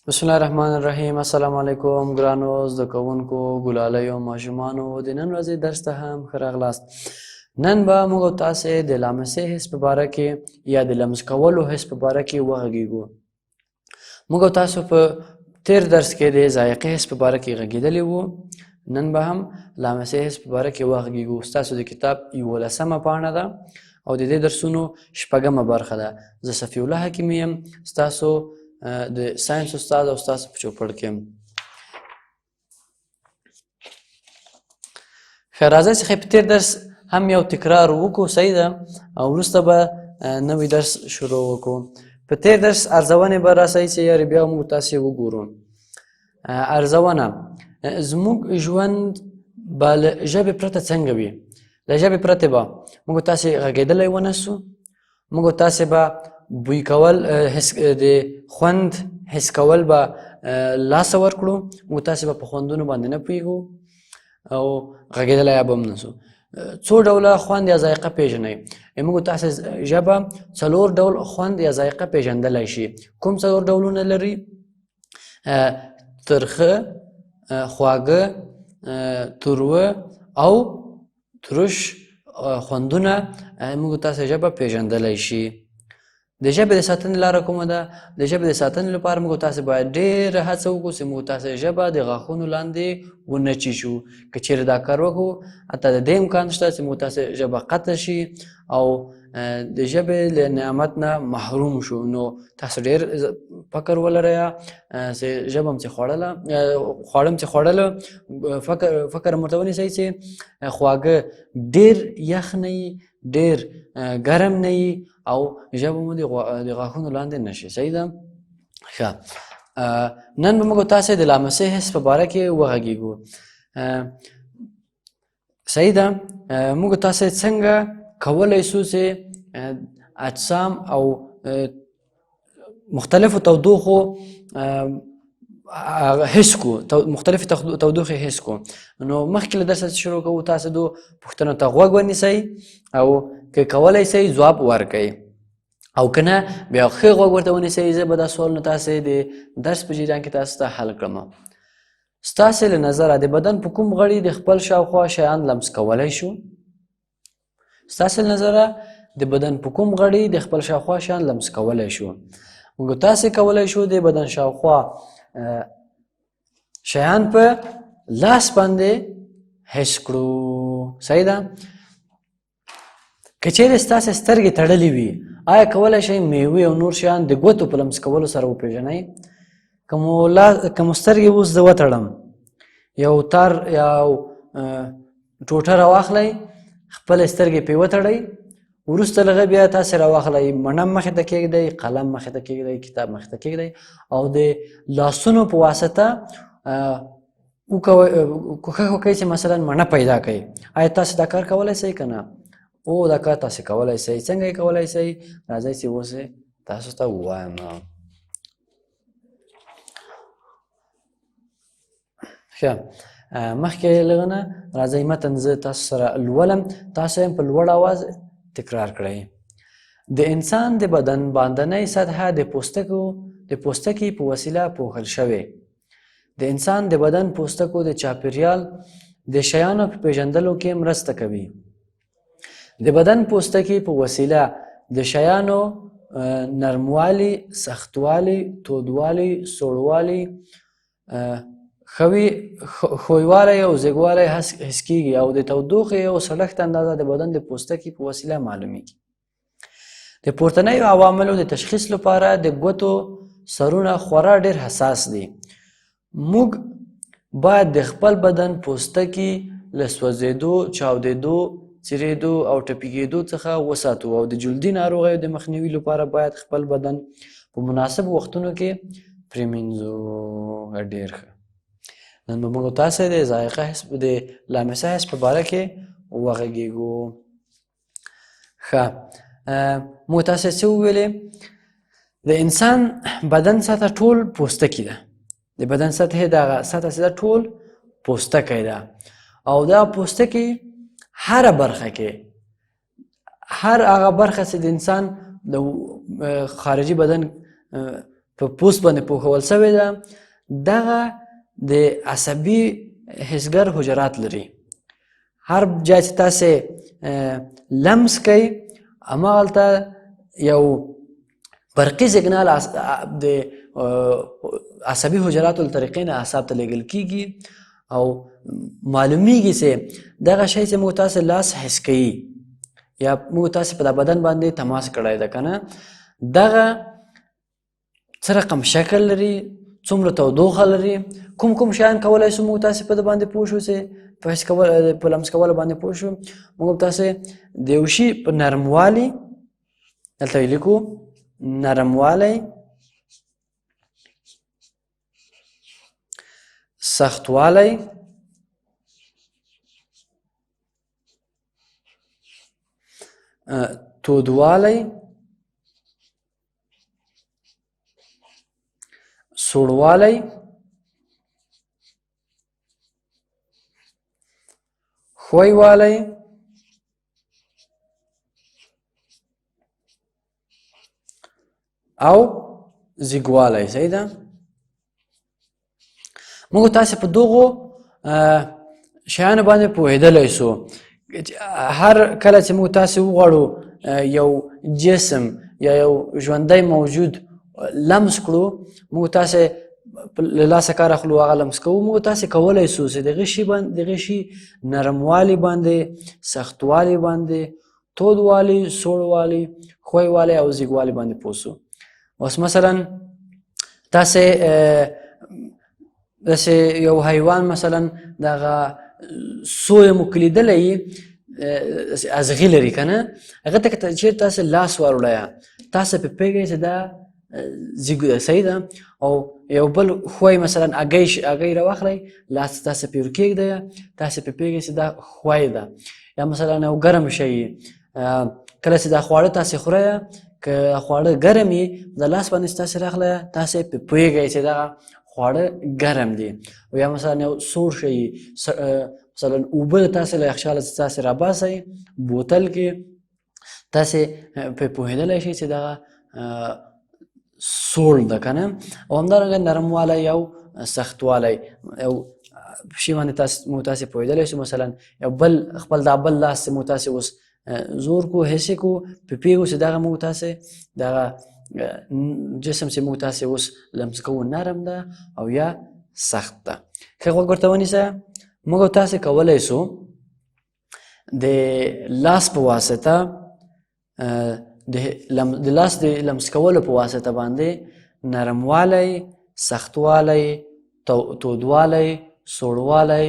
بسم الله الرحمن الرحیم. السلام علیکم ګرانو زده کوونکو، ګلالیو، ماشومانو، د نن ورځې درس ته هم ښه راغلاست. نن به موږ تاسې د لامسې حس په باره کې یا د لمس کولو حس په باره کې وغږیږو. موږ تاسو په تیر درس کې د ذایقې حس په باره کې غږېدلي وو. نن به هم لامسې حس په باره کې وغږیږو. ستاسو د کتاب 11مه پاڼه ده او د دې درسونو 6مه برخه ده. زه صفي الله حکیمي یم، ستاسو د ساینس استاد او ستاسو په چوپړ کې یم. ښه، راځئ چې په تیر درس هم یو تکرار وکړو، صحیح ده، او وروسته به نوی درس شروع وکړو. په تیر درس ارزونې به راسئ چې یارې بیا موږ تاسې وګورو. ارزونه: زموږ ژوند به له ژبې پرته څنګه وي؟ له ژبې پرته به موږ تاسې غږېدلی ونه سو، موږ تاسې به بوی کول، د خوند حس کول به لاسه ورکړو، موږ تاسې به په خوندونو باندې نه پوهېږو او غږېدلی به هم نه سو. څو ډوله خوند یا ذایقه پېژنئ؟ موږ تاسې ژبه 4 ډول خوند یا ذایقه پېژندلی شي. کوم 4 ډولونه لري؟ ترخه، خواږه، تروه او ترش خوندونه موږ تاسې ژبه پېژندلی شي. د ژبې د ساتنې لاره کومه ده؟ د ژبې د ساتنې لپاره موږ تاسې باید ډېره هڅه وکړو چې موږ تاسې ژبه د غاښونو لاندې ونه چیچو. که چېرې دا کار وکړو، حتی د دې امکان شته چې موږ تاسې ژبه قطع شي او د ژبې له نعمت نه محروم شو. نو تاسو ډېر فکر ولرئ چې ژبه م چې خوړله، خواړه م چې خوړله، فکر م ورته ونیسئ چې خواږه ډېر یخ نه وي، ډېر ګرم نه وي او ژبه مو د غاښونو لاندې نه شي. صحیح ده؟ ښه، نن به موږ تاسې د لامسې حس په باره کې وغږېږو. صحیح ده؟ موږ تاسې څنګه کولی شو چې اجسام او مختلفو تودوخو حس کو، مختلفې تودوخې حس کو. نو مخکې له درسه چې شروع کوو، تاسې دو پوښتنو ته غوږ ونیسئ او که کولی شئ ځواب ورکئ، او که نه بیا ښه غوږ ورته ونیسئ. زه به دا سوالونه تاسې د درس په جریان کې تاسو ته حل کړم. ستاسې له نظره د بدن په کوم غړي د خپل شاوخوا شیان لمس کولی شو؟ ستاسې له نظره د بدن په کوم غړي د خپل شاوخوا شیان لمس کولی شو؟ موږ تاسې کولی شو د بدن شاوخوا شیان په لاس باندې حس کړو. صحیح ده؟ که چېرې ستاسې سترګې تړلې وي، آیا کولی شئ میوې او نور شیان د ګوتو په لمس کولو سره وپېژنئ؟ که مو سترګې اوس زه وتړم، یو تار یا ټوټه راواخلئ، خپلې سترګې پرې وتړئ، وروسته له هغه بیا تاسې راواخلئ، مڼه مخې ته کېږدئ، قلم مخې ته کېږدئ، کتاب مخې ته کېږدئ او د لاسونو په واسطه کوښښ وکړئ چې مثلا مڼه پیدا کړئ. آیا تاسې دا کار کولی شئ که نه؟ او دا کار تاسې کولی شئ. څنګه یې کولی شئ؟ راځئ چې اوس تاسو ته ووایم. ښه، مخکې له نه راځئ متن زه تاسو سره لولم، تاسو هم په لوړ آواز تکرار کړئ. د انسان د بدن باندنۍ سطحه د پوستکي په وسیله پوښل شوې. د انسان د بدن پوستکو د چاپیریال د شیانو په پېژندلو کې مرسته کوي. د بدن پوستکي په وسیله د شیانو نرموالی، سختوالی، تودوالی، سوړوالی، ښویوالی او زیږوالی حس کېږي او د تودوخې او سړښت اندازه د بدن د پوستکي په وسیله معلومیږي. د پورتنیو عواملو د تشخیص لپاره د ګوتو سرونه خورا ډېر حساس دي. موږ باید د خپل بدن پوستکي له سوځېدو، چاودېدو، څیرېدو او ټپي کېدو څخه وساتو او د جلدي ناروغیو د مخنیوي لپاره باید خپل بدن په مناسب وختونو کې پرېمینځو. ډېر ښه، نن به موږ تاسې د ذایقه حس، د لامسه حس په باره کې وغږېږو. ښه، موږ تاسې څه وویلې؟ د انسان بدن سطحه ټول پوستکي ده. د بدن سطحه دغه سطحه ټول پوستکی ده او دا پوستکی هر برخه کې، هر هغه برخه چې د انسان د خارجي بدن په پوست باندې پوښول سوې ده، دغه د عصبي حسګر حجرات لري. هر ځای چې تاسې لمس کوئ هماغلته یو برقي سیګنال د عصبي حجراتو له طریقې نه اعصاب ته لیږل کېږي او معلومیږي چې دغه شی چې موږ تاسې لاس حس کوي یا موږ تاسې په دا بدن باندې تماس کړی ده که نه، دغه څه رقم شکل لري، څومره تودوخه لري، کوم شیان کولی شو موږ تاسې په ده باندې پوه شو چې په لمس کولو باندې پوه شو. موږ تاسې د یو شي په نرموالي، دلته یې لیکو نرموالی، سختوالی، تودوالی، سوړوالی، ښویوالی، او زیږوالی. صحیح ده؟ موږ تاسې په دغو شیانو باندې پوهېدلی سو. هر کله چې موږ تاسې وغواړو یو جسم یا یو ژوندی موجود لمس کړو، موږ تاسې له لاسه کار اخلو، هغه لمس کوو. موږ تاسې کولی سو چې دغه شي نرموالي باندې، سختوالي باندې، تودوالي، سوړوالي، ښویوالی او زیږوالي باندې پوه سو. اوس مثلا تاسې داسې یو حیوان مثلا دغه سوی مو لیدلی ازغي لري که نه، هغه ته که چېرې تاسې لاس واروړی تاسې پرې پوهېږئ چې دا زیږو ده. صحیح ده؟ او یو بل ښوی مثلا هګۍ راواخلئ، لاس تاسې پرې ورکېږدئ، تاسې پرې پوهېږئ چې دا ښوی ده. یا مثلا یو ګرم شی، کله چې دا خواړه تاسې خورئ، که خواړه ګرم وي د لاس باندې تاسې راخلئ، تاسې پرې پوهېږئ چې دغه خواړه ګرم دي. او یا مثلا یو سوړ شی، مثلا اوبه تاسې له یخچاله تاسې راباسئ بوتل کې، تاسې پرې پوهېدلی شئ چې دغه سوړ ده که نه. او همدارنګه نرموالی او سختوالی، یو شي باندې موږ تاسې پوهېدلی شو. مثلا یو بل خپل دا بل لاس چې موږ تاسې اوس زور کو، حس یې کو، پرې پوهېږو چې دغه موږ تاسې دغه جسم چې موږ تاسې اوس لمس کوو نرم ده او یا سخت ده. ښه غوږ ورته ونیسه. موږ تاسې کولی سو د لاس په واسطه، د لاس د لمس کولو په واسطه باندې نرموالی، سختوالی، تودوالی، سوړوالی،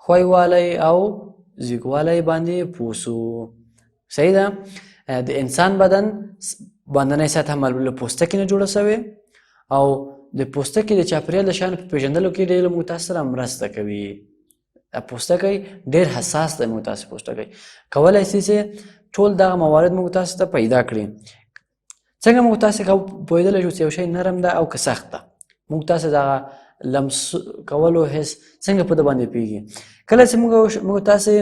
ښویوالی او زیږوالی باندې پوه سو. صحیح ده؟ د انسان بدن باندنۍ سطحه معلومه له پوستکي نه جوړه سوې او د پوستکي د چاپېریال د شیانو په پېژندلو کې ډېر موږ تاسو سره مرسته کوي. پوستکی ډېر حساس دی. موږ تاسو پوستکی کولی شي چې ټول دغه موارد موږ تاسو ته پیدا کړي. څنګه موږ تاسو پوهېدلی شو چې یو شی نرم ده او که سخت ده؟ موږ تاسو دغه لمس کولو حس څنګه په ده باندې پوهېږي؟ کله چې موږ تاسې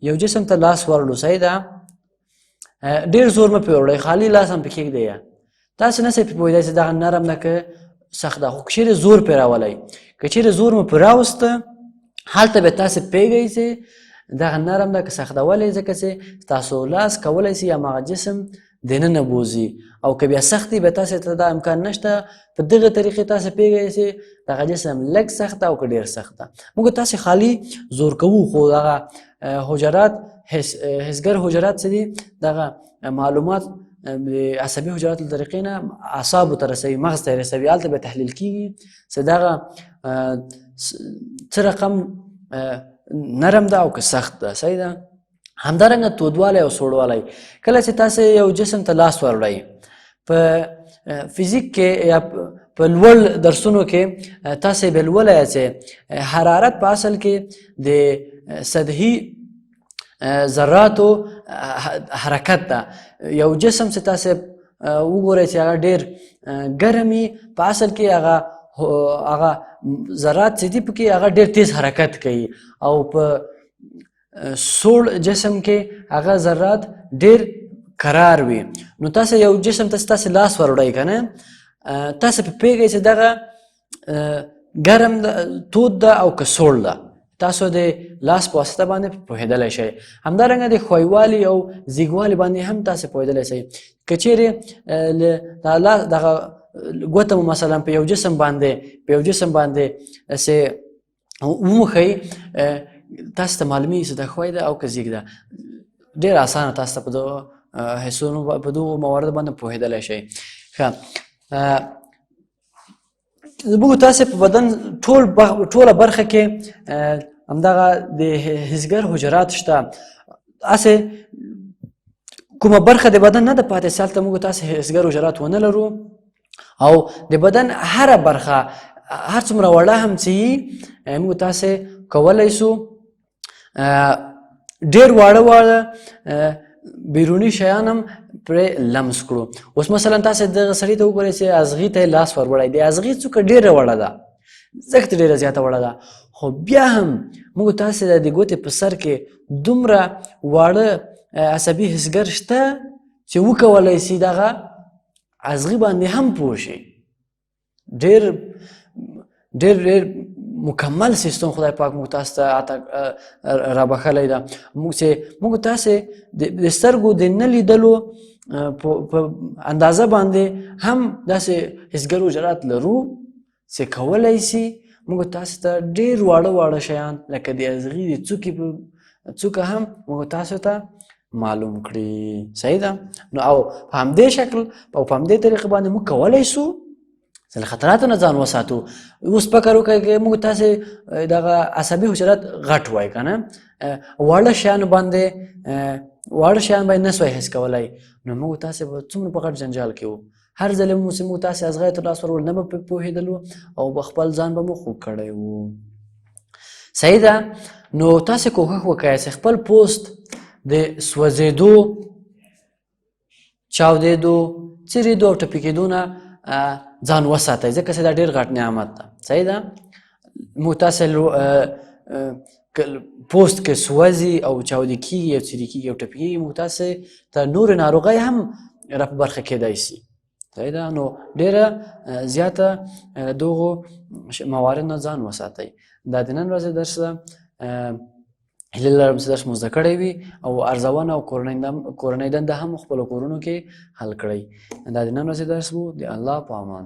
یو جسم ته لاس ورړو، صحیح ده، ډېر زور مه پرې وړئ، خالي لاس هم پرې کېږدئ. تاسې نه شئ پرې پوهېدی چې دغه نرم ده که سخت ده. خو که چېرې زور پرې راولئ، که چېرې زور مو پرې راوسته، هلته به تاسې پوهېږئ چې دغه نرم ده که سخت ده. ولې؟ ځکه چې ستاسو لاس کولی شي هماغه جسم دننه بوځي، او که بیا سخت وي بیا تاسې ته دا امکان نشته. په دغه طریقې تاسې پوهېږئ چې دغه جسم لږ سخت ده او که ډېر سخت ده. موږ تاسې خالي زور کوو، خو دغه حجرات، حسګر حجرات څه دي؟ دغه معلومات د عصبي حجراتو له طریقې نه اعصابو ته رسوي، مغز ته یې رسوي، هلته به تحلیل کېږي چې دغه څه رقم نرم ده او که سخت ده. صحیح ده؟ همدارنګه تودوالی او سوړوالی. کله چې تاسې یو جسم ته لاس وروړئ، په فزیک کې یا په لوړ درسونو کې تاسې به لولی چې حرارت په اصل کې د سطحي ذراتو حرکت ده. یو جسم چې تاسې وګورئ چې هغه ډېر ګرم وي، په اصل کې هغه ذرات چې دي پکې هغه ډېر تیز حرکت کوي، او په سوړ جسم کې هغه ذرات ډېر کرار وي. نو تاسې یو جسم ته تاسې لاس وروړئ که نه، تاسو په پوهېږئ چې دغه ګرم ده، تود ده او که سوړ ده. تاسو د لاس په واسطه باندې پوهېدلی شئ. همدارنګه د ښویوالي او زیږوالي باندې هم تاسو پوهېدلی شئ. که چیرې دغه ګوته مو مثلا په یو جسم باندې داسې وموښئ، تاسو ته معلومیږي چې دا ښوی ده او که زیږ ده. ډېر اسانه تاسو ته په دغو حسونو په دغو مواردو باندې پوهېدلی شئ. ښه، زموږ تاسې په بدن ټوله برخه کې همدغه د حسګر حجرات شته. هسې کومه برخه د بدن نه ده پاتې چې هلته موږ تاسې حسګر حجرات ونه لرو، او د بدن هره برخه هر څومره وړه هم چې وي موږ تاسې کولی شو ډېر واړه بیروني شیان هم پرې لمس کړو. اوس مثلا تاسې دغه سړي ته وګورئ چې ازغي ته یې لاس ور وړی، د ازغي څوکه ډېره وړه ده، سخت ډېره زیاته وړه ده، خو بیا هم موږ تاسې د ګوتې په سر کې دومره واړه عصبي حسګر شته چې وکولی شي دغه ازغي باندې هم پوه شي. ډېر مکمل سیستم خدای پاک موږ تاسو ته رابخلی ده. موږ تاسې د سترګو د نه لیدلو په اندازه باندې هم داسې حسګر حجرات لرو چې کولی شي موږ تاسو ته ډېر واړه شیان لکه د ازغي د څوکه هم موږ تاسو ته معلوم کړي. صحیح ده؟ نو او په همدې شکل او په همدې طریقه باندې موږ کولی شو چې له خطراتو نه ځان وساتو. اوس فکر وکړئ که موږ تاسې دغه عصبي حجرات غټ وای که نه، واړه شیان باندې نه سوای حس کولی، نو موږ تاسې به څومره په غټ جنجال کې وو. هر ځل چې موږ تاسې ازغی ته لاس ورول نه به پرې پوهېدلو او به خپل ځان به مو خوږ کړی وو. صحیح ده؟ نو تاسې کوښښ وکړئ چې خپل پوست د سوځېدو، چاودېدو، څیرېدو او ټپي کېدو نه ځان وساتئ، ځکه چې دا ډېر غټ نعمت ده. صحیح ده؟ موږ تاسې پوست کې سوځي او چاودې کېږي او څیرې کېږي او ټپي کېږي، موږ تاسې ته نورې ناروغۍ هم را په برخه کېدی شي. صحیح ده؟ نو ډېره زیاته دغو موارد نه ځان وساتئ. دا د نن ورځې درس ده. هیله لرم چې درس مو زده کړی وي او ارزونه او کورنۍ دنده هم خپلو کورونو کې حل کړئ. دا د نن ورځې درس و. د الله په امان.